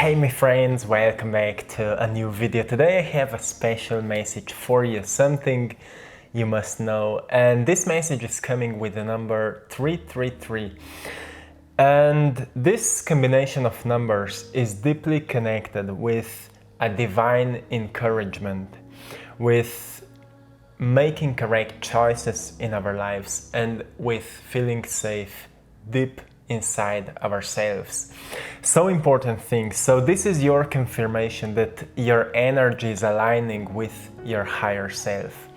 Hey my friends, welcome back to a new video. Today I have a special message for you, something you must know. And this message is coming with the number 333. And this combination of numbers is deeply connected with a divine encouragement, with making correct choices in our lives, and with feeling safe deep inside ourselves. So important thing. So this is your confirmation that your energy is aligning with your higher self.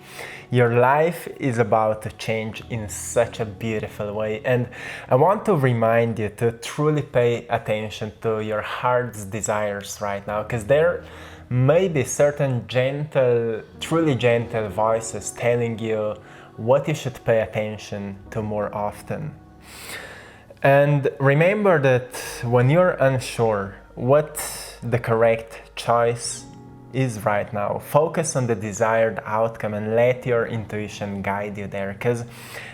Your life is about to change in such a beautiful way, and I want to remind you to truly pay attention to your heart's desires right now, because there may be certain gentle, truly gentle voices telling you what you should pay attention to more often. And remember that when you're unsure what the correct choice is right now, focus on the desired outcome and let your intuition guide you there, because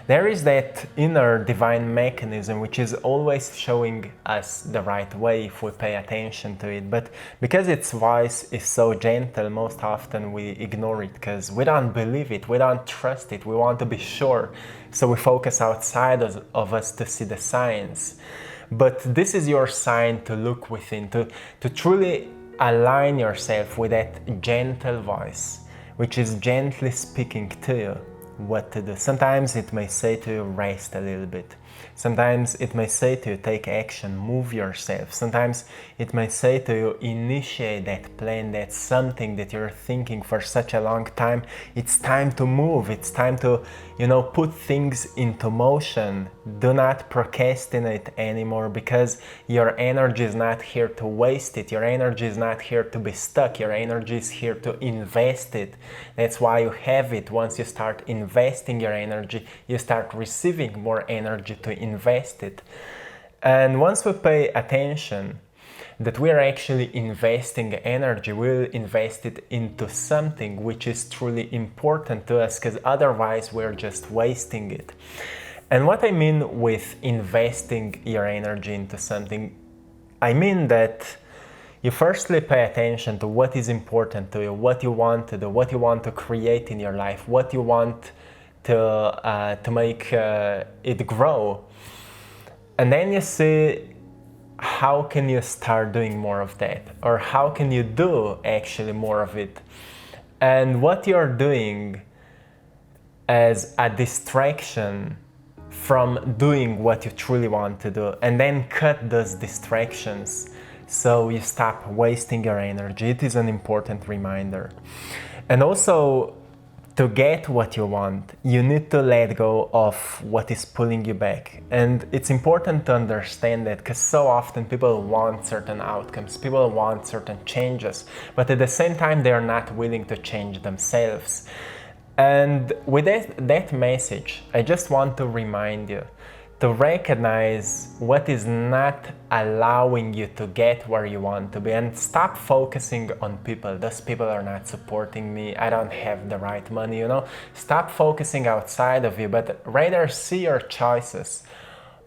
there is that inner divine mechanism which is always showing us the right way if we pay attention to it. But because its voice is so gentle, most often we ignore it because we don't believe it, we don't trust it, we want to be sure, so we focus outside of us to see the signs. But this is your sign to look within, to truly align yourself with that gentle voice, which is gently speaking to you what to do. Sometimes it may say to you, rest a little bit. Sometimes it may say to you, take action, move yourself. Sometimes it may say to you, initiate that plan, that's something that you're thinking for such a long time. It's time to move. It's time to, put things into motion. Do not procrastinate anymore, because your energy is not here to waste it. Your energy is not here to be stuck. Your energy is here to invest it. That's why you have it. Once you start investing your energy, you start receiving more energy to invest it. And once we pay attention that we are actually investing energy, we'll invest it into something which is truly important to us, because otherwise we're just wasting it. And what I mean with investing your energy into something, I mean that you firstly pay attention to what is important to you, what you want to do, what you want to create in your life, what you want to make it grow. And then you see, how can you start doing more of that? Or how can you do actually more of it? And what you're doing as a distraction from doing what you truly want to do, and then cut those distractions so you stop wasting your energy. It is an important reminder. And also, to get what you want, you need to let go of what is pulling you back. And it's important to understand that, because so often people want certain outcomes, people want certain changes, but at the same time they are not willing to change themselves. And with that message, I just want to remind you to recognize what is not allowing you to get where you want to be, and stop focusing on people. Those people are not supporting me, I don't have the right money, Stop focusing outside of you, but rather see your choices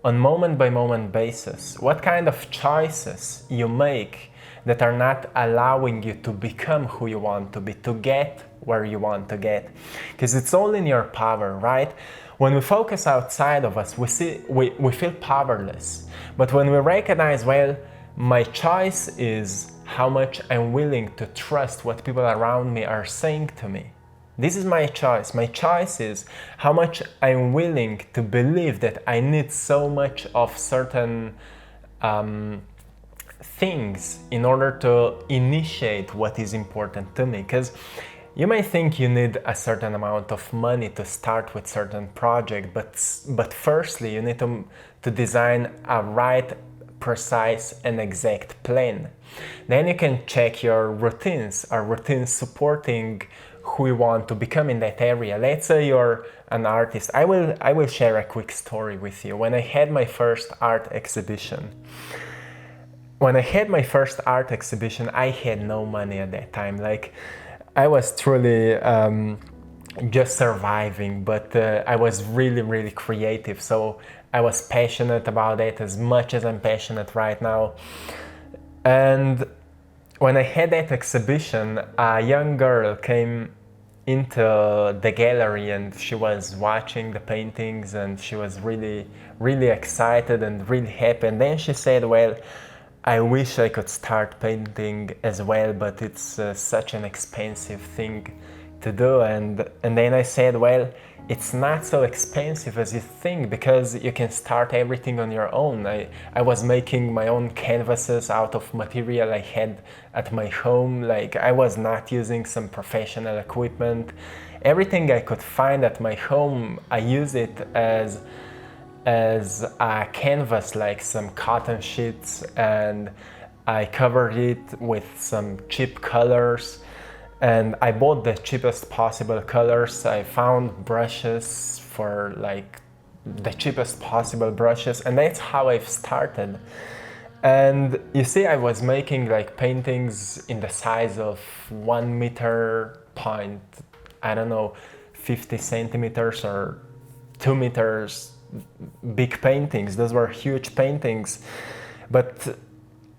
on moment by moment basis. What kind of choices you make that are not allowing you to become who you want to be, to get where you want to get. Because it's all in your power, right? When we focus outside of us, we feel powerless. But when we recognize, well, my choice is how much I'm willing to trust what people around me are saying to me. This is my choice. My choice is how much I'm willing to believe that I need so much of certain things in order to initiate what is important to me. Because you may think you need a certain amount of money to start with certain project, but firstly you need to design a right, precise and exact plan. Then you can check your routines. Are routines supporting who you want to become in that area? Let's say you're an artist. I will share a quick story with you. When I had my first art exhibition, I had no money at that time. I was truly just surviving, but I was really, really creative. So I was passionate about it as much as I'm passionate right now. And when I had that exhibition, a young girl came into the gallery and she was watching the paintings and she was really, really excited and really happy. And then she said, well, I wish I could start painting as well, but it's such an expensive thing to do. And then I said, well, it's not so expensive as you think, because you can start everything on your own. I was making my own canvases out of material I had at my home. Like, I was not using some professional equipment. Everything I could find at my home, I use it as a canvas, like some cotton sheets, and I covered it with some cheap colors. And I bought the cheapest possible colors. I found brushes for like the cheapest possible brushes, and that's how I've started. And you see, I was making like paintings in the size of 1 meter point, I don't know, 50 centimeters or 2 meters, big paintings. Those were huge paintings, but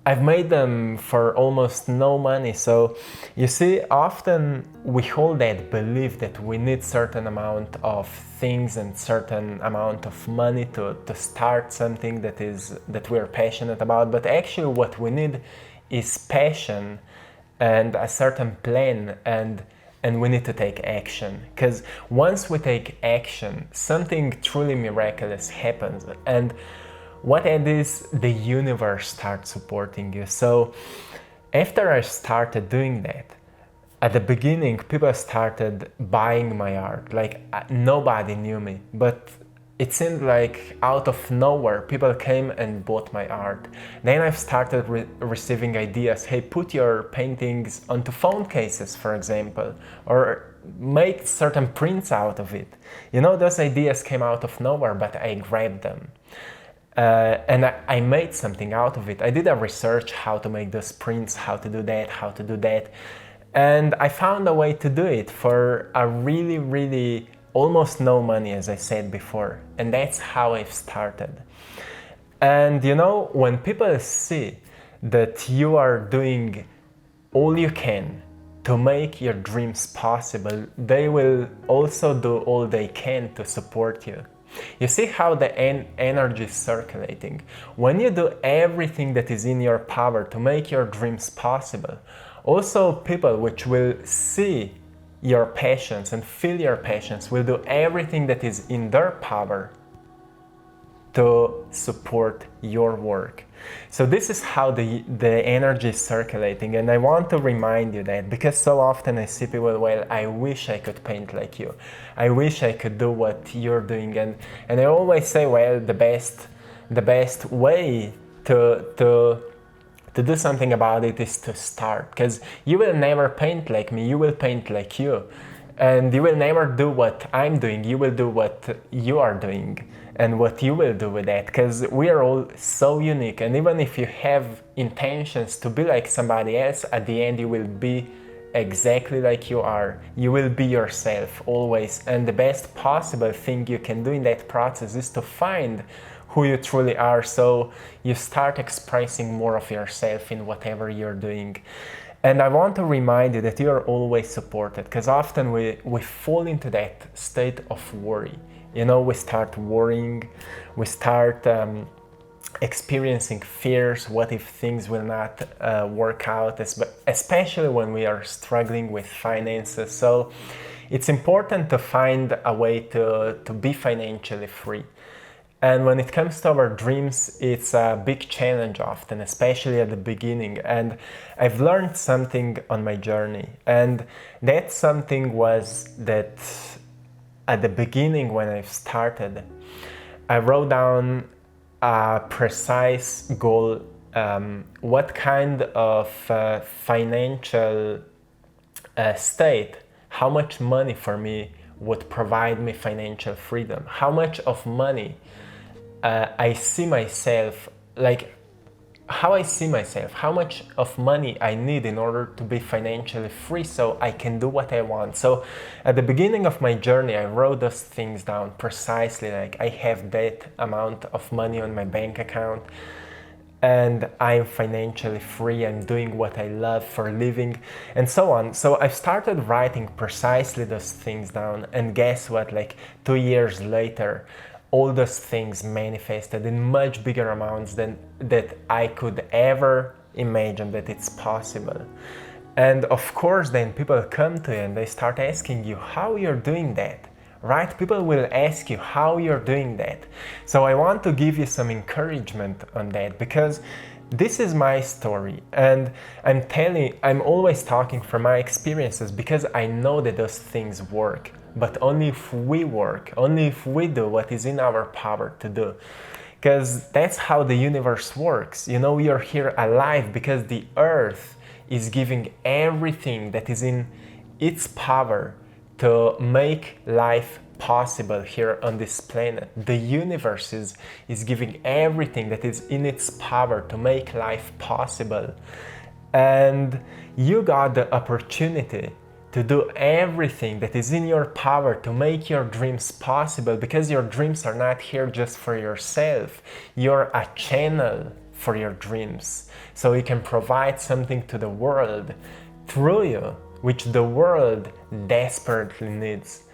I've made them for almost no money. So you see, often we hold that belief that we need certain amount of things and certain amount of money to start something that we're passionate about. But actually what we need is passion and a certain plan, and we need to take action. Because once we take action, something truly miraculous happens. And what it is, the universe starts supporting you. So after I started doing that, at the beginning, people started buying my art. Like, nobody knew me, but it seemed like out of nowhere, people came and bought my art. Then I've started receiving ideas. Hey, put your paintings onto phone cases, for example, or make certain prints out of it. You know, those ideas came out of nowhere, but I grabbed them. And I made something out of it. I did a research how to make those prints, how to do that. And I found a way to do it for a really, really almost no money, as I said before. And that's how I've started. And you know, when people see that you are doing all you can to make your dreams possible, they will also do all they can to support you. You see how the energy is circulating. When you do everything that is in your power to make your dreams possible, also people which will see your passions and feel your passions will do everything that is in their power to support your work. So this is how the energy is circulating, and I want to remind you that, because so often I see people, well, I wish I could paint like you. I wish I could do what you're doing, and I always say, well, the best way to do something about it is to start, because you will never paint like me, you will paint like you. And you will never do what I'm doing, you will do what you are doing and what you will do with that, because we are all so unique. And even if you have intentions to be like somebody else, at the end you will be exactly like you are. You will be yourself always, and the best possible thing you can do in that process is to find who you truly are, so you start expressing more of yourself in whatever you're doing. And I want to remind you that you are always supported, because often we fall into that state of worry. You know, we start worrying, we start experiencing fears. What if things will not work out, especially when we are struggling with finances. So it's important to find a way to be financially free. And when it comes to our dreams, it's a big challenge often, especially at the beginning. And I've learned something on my journey. And that something was that at the beginning, when I started, I wrote down a precise goal, what kind of financial state, how much money for me would provide me financial freedom, how much of money I see myself, like how I see myself, how much of money I need in order to be financially free so I can do what I want. So at the beginning of my journey, I wrote those things down precisely, like I have that amount of money on my bank account. and I'm financially free, I'm doing what I love for a living, and so on. So I started writing precisely those things down, and guess what, like 2 years later, all those things manifested in much bigger amounts than that I could ever imagine that it's possible. And of course, then people come to you and they start asking you how you're doing that, right? People will ask you how you're doing that. So I want to give you some encouragement on that, because this is my story, and I'm always talking from my experiences, because I know that those things work, but only if we work, only if we do what is in our power to do. Because that's how the universe works. You know, we are here alive because the earth is giving everything that is in its power to make life possible here on this planet. The universe is giving everything that is in its power to make life possible. And you got the opportunity to do everything that is in your power to make your dreams possible, because your dreams are not here just for yourself. You're a channel for your dreams. So you can provide something to the world through you, which the world desperately needs.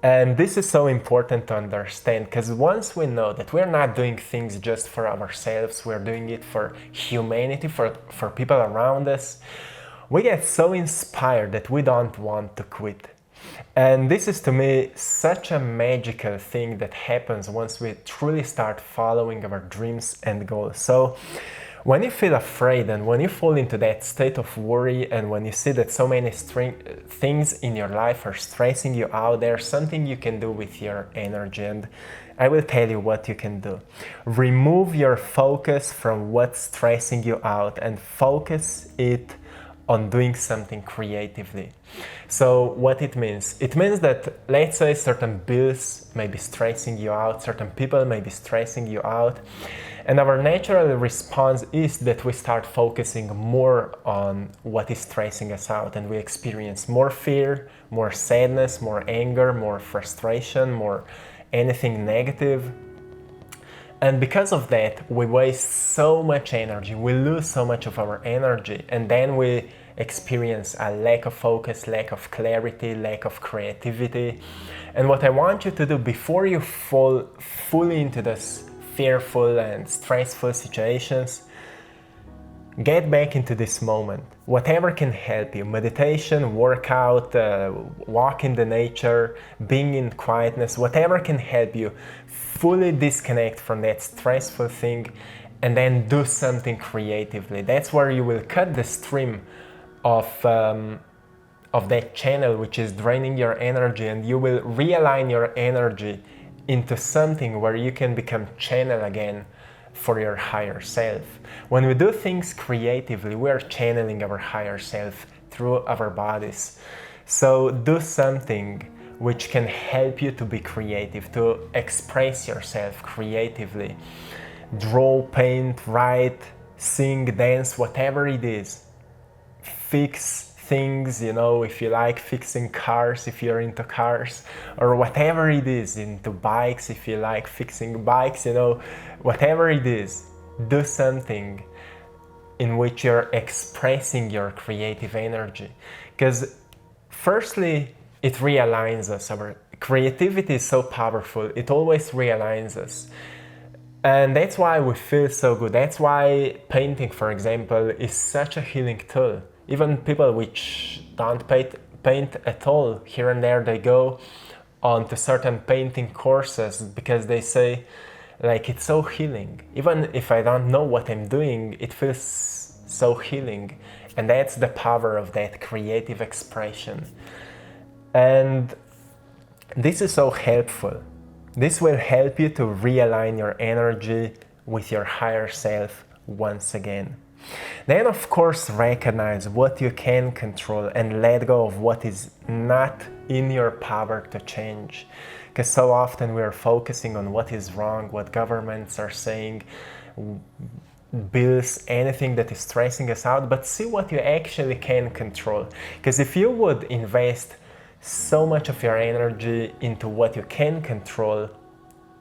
And this is so important to understand, because once we know that we're not doing things just for ourselves, we're doing it for humanity, for people around us, we get so inspired that we don't want to quit. And this is, to me, such a magical thing that happens once we truly start following our dreams and goals. So when you feel afraid and when you fall into that state of worry, and when you see that so many things in your life are stressing you out, there's something you can do with your energy, and I will tell you what you can do. Remove your focus from what's stressing you out and focus it on doing something creatively. So what it means that, let's say, certain bills may be stressing you out, certain people may be stressing you out, and our natural response is that we start focusing more on what is stressing us out, and we experience more fear, more sadness, more anger, more frustration, more anything negative. And because of that, we waste so much energy, we lose so much of our energy, and then we experience a lack of focus, lack of clarity, lack of creativity. And what I want you to do before you fall fully into this fearful and stressful situations, get back into this moment. Whatever can help you, meditation, workout, walk in the nature, being in quietness, whatever can help you fully disconnect from that stressful thing and then do something creatively. That's where you will cut the stream of that channel which is draining your energy, and you will realign your energy into something where you can become channel again for your higher self. When we do things creatively, we are channeling our higher self through our bodies. So do something which can help you to be creative, to express yourself creatively. Draw, paint, write, sing, dance, whatever it is. Fix things, you know, if you like fixing cars, if you're into cars, or whatever it is, into bikes, if you like fixing bikes, you know, whatever it is, do something in which you're expressing your creative energy. Because firstly, it realigns us. Our creativity is so powerful, it always realigns us. And that's why we feel so good. That's why painting, for example, is such a healing tool. Even people which don't paint at all, here and there they go on to certain painting courses because they say, like, it's so healing. Even if I don't know what I'm doing, it feels so healing. And that's the power of that creative expression. And this is so helpful. This will help you to realign your energy with your higher self once again. Then, of course, recognize what you can control and let go of what is not in your power to change. Because so often we are focusing on what is wrong, what governments are saying, bills, anything that is stressing us out, but see what you actually can control. Because if you would invest so much of your energy into what you can control,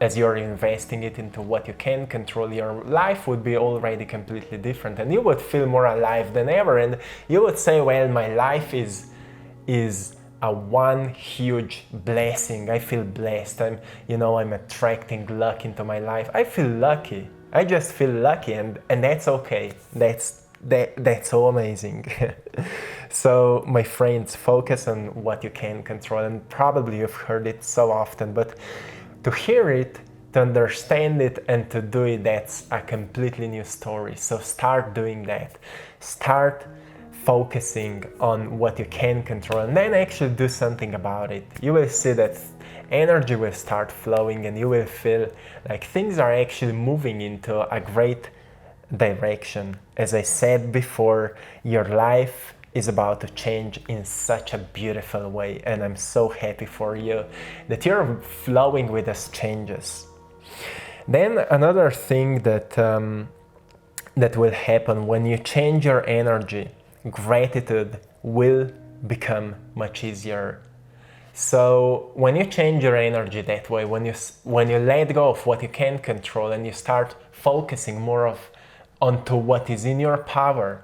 as you're investing it into what you can control, your life would be already completely different, and you would feel more alive than ever, and you would say, well, my life is a one huge blessing. I feel blessed. I'm attracting luck into my life. I feel lucky. I just feel lucky, and that's okay. That's so amazing. So my friends, focus on what you can control, and probably you've heard it so often, but to hear it, to understand it, and to do it, that's a completely new story. So start doing that. Start focusing on what you can control, and then actually do something about it. You will see that energy will start flowing, and you will feel like things are actually moving into a great direction. As I said before, your life is about to change in such a beautiful way, and I'm so happy for you that you're flowing with those changes. Then another thing that will happen when you change your energy, gratitude will become much easier. So when you change your energy that way, when you let go of what you can control and you start focusing more onto what is in your power,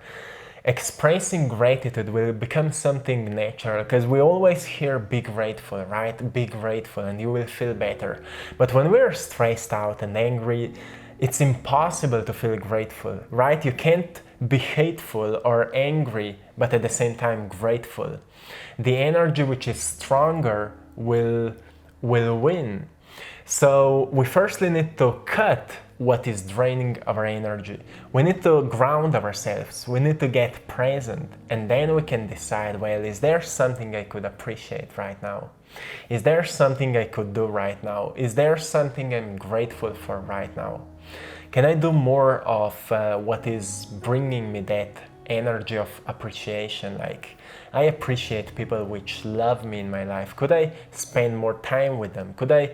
expressing gratitude will become something natural, because we always hear be grateful, right? Be grateful and you will feel better. But when we're stressed out and angry, it's impossible to feel grateful, right? You can't be hateful or angry, but at the same time grateful. The energy which is stronger will win. So we firstly need to cut what is draining our energy. We need to ground ourselves. We need to get present, and then we can decide, well, is there something I could appreciate right now? Is there something I could do right now? Is there something I'm grateful for right now? Can I do more of what is bringing me that energy of appreciation? Like, I appreciate people which love me in my life. Could I spend more time with them? Could I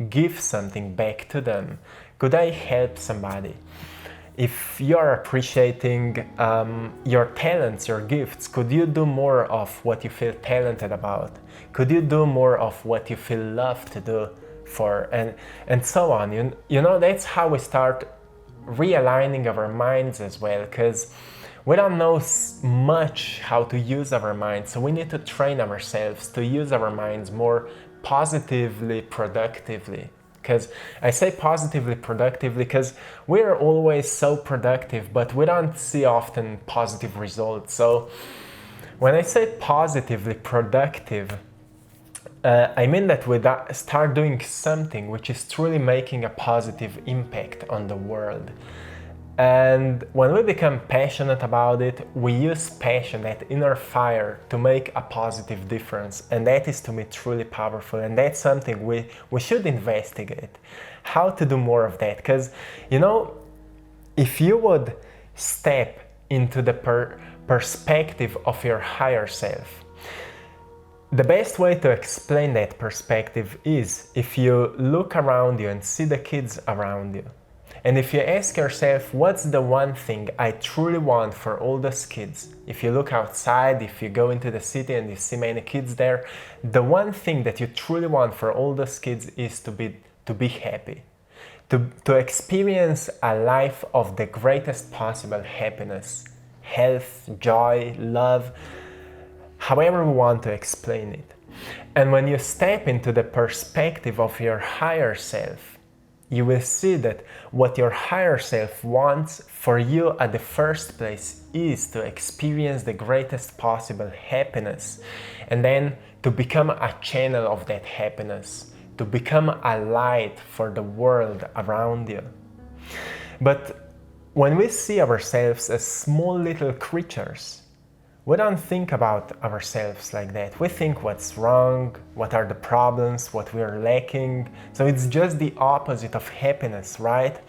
give something back to them? Could I help somebody? If you're appreciating your talents, your gifts, could you do more of what you feel talented about? Could you do more of what you feel love to do for? And so on. You know, that's how we start realigning our minds as well, because we don't know much how to use our minds, so we need to train ourselves to use our minds more positively, productively. Because I say positively, productively, because we're always so productive, but we don't see often positive results. So when I say positively productive, I mean that we start doing something which is truly making a positive impact on the world. And when we become passionate about it, we use passion, that inner fire, to make a positive difference. And that is, to me, truly powerful. And that's something we should investigate, how to do more of that. Because, you know, if you would step into the perspective of your higher self, the best way to explain that perspective is if you look around you and see the kids around you. And if you ask yourself, what's the one thing I truly want for all those kids? If you look outside, if you go into the city and you see many kids there, the one thing that you truly want for all those kids is to be happy. To experience a life of the greatest possible happiness, health, joy, love, however we want to explain it. And when you step into the perspective of your higher self, you will see that what your higher self wants for you at the first place is to experience the greatest possible happiness, and then to become a channel of that happiness, to become a light for the world around you. But when we see ourselves as small little creatures, we don't think about ourselves like that. We think what's wrong, what are the problems, what we are lacking. So it's just the opposite of happiness, right?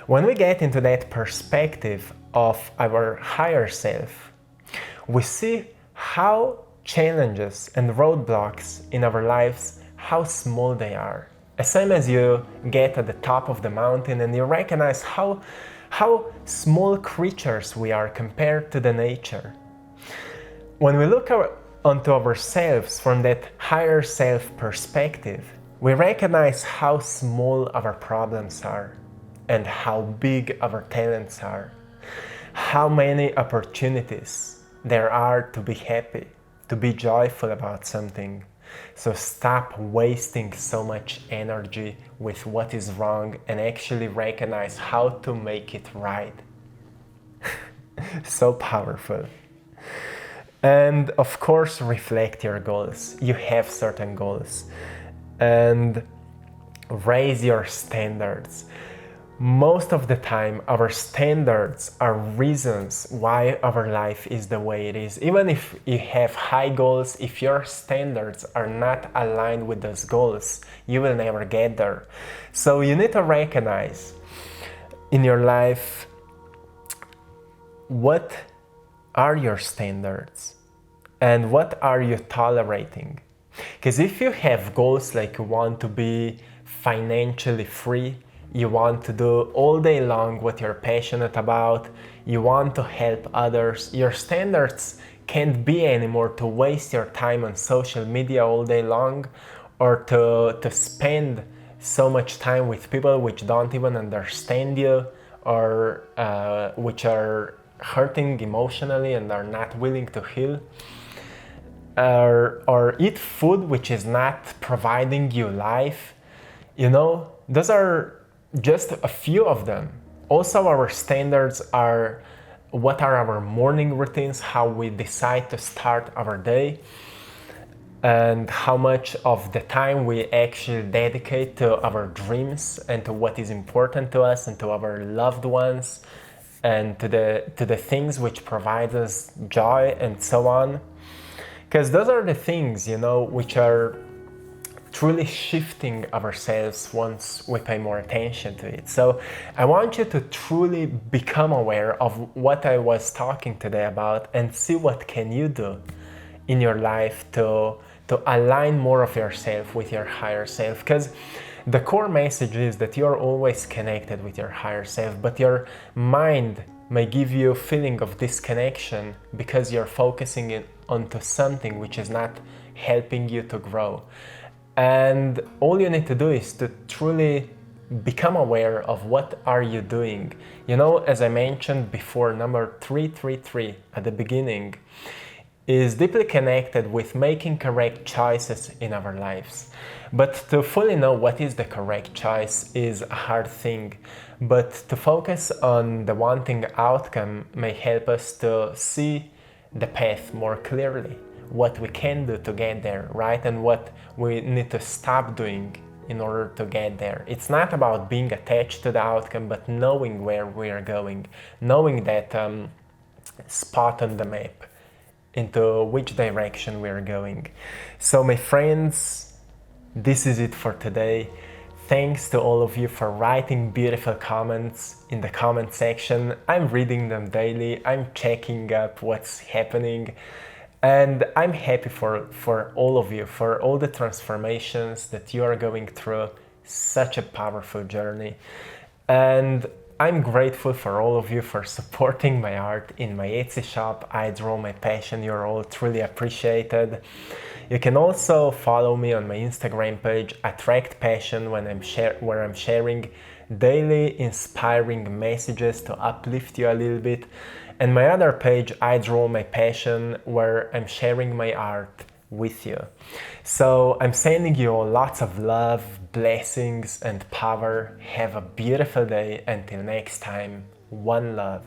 When we get into that perspective of our higher self, we see how challenges and roadblocks in our lives, how small they are. As same as you get at the top of the mountain and you recognize how small creatures we are compared to the nature. When we look onto ourselves from that higher self perspective, We recognize how small our problems are and how big our talents are, how many opportunities there are to be happy, to be joyful about something. So stop wasting so much energy with what is wrong and actually recognize how to make it right. So powerful. And of course, reflect your goals. You have certain goals. And raise your standards. Most of the time, our standards are reasons why our life is the way it is. Even if you have high goals, if your standards are not aligned with those goals, you will never get there. So you need to recognize in your life what are your standards and what are you tolerating. Because if you have goals like you want to be financially free, you want to do all day long what you're passionate about, you want to help others, your standards can't be anymore to waste your time on social media all day long or to spend so much time with people which don't even understand you or which are hurting emotionally and are not willing to heal. Or eat food which is not providing you life. Those are just a few of them. Also, our standards are what are our morning routines, how we decide to start our day, and how much of the time we actually dedicate to our dreams and to what is important to us and to our loved ones and to the things which provide us joy and so on. Because those are the things, which are truly shifting ourselves once we pay more attention to it. So I want you to truly become aware of what I was talking today about and see what can you do in your life to align more of yourself with your higher self. Because the core message is that you're always connected with your higher self, but your mind may give you a feeling of disconnection because you're focusing onto something which is not helping you to grow. And all you need to do is to truly become aware of what are you doing. As I mentioned before, number 333 at the beginning is deeply connected with making correct choices in our lives. But to fully know what is the correct choice is a hard thing. But to focus on the wanting outcome may help us to see the path more clearly, what we can do to get there, right? And what we need to stop doing in order to get there. It's not about being attached to the outcome, but knowing where we are going, knowing that spot on the map into which direction we are going. So my friends, this is it for today. Thanks to all of you for writing beautiful comments in the comment section. I'm reading them daily. I'm checking up what's happening. And I'm happy for all of you, for all the transformations that you are going through. Such a powerful journey. And I'm grateful for all of you for supporting my art in my Etsy shop. I Draw My Passion. You're all truly appreciated. You can also follow me on my Instagram page, AttractPassion, where I'm sharing daily inspiring messages to uplift you a little bit. And my other page, I Draw My Passion, where I'm sharing my art with you. So I'm sending you all lots of love, blessings, and power. Have a beautiful day. Until next time, one love.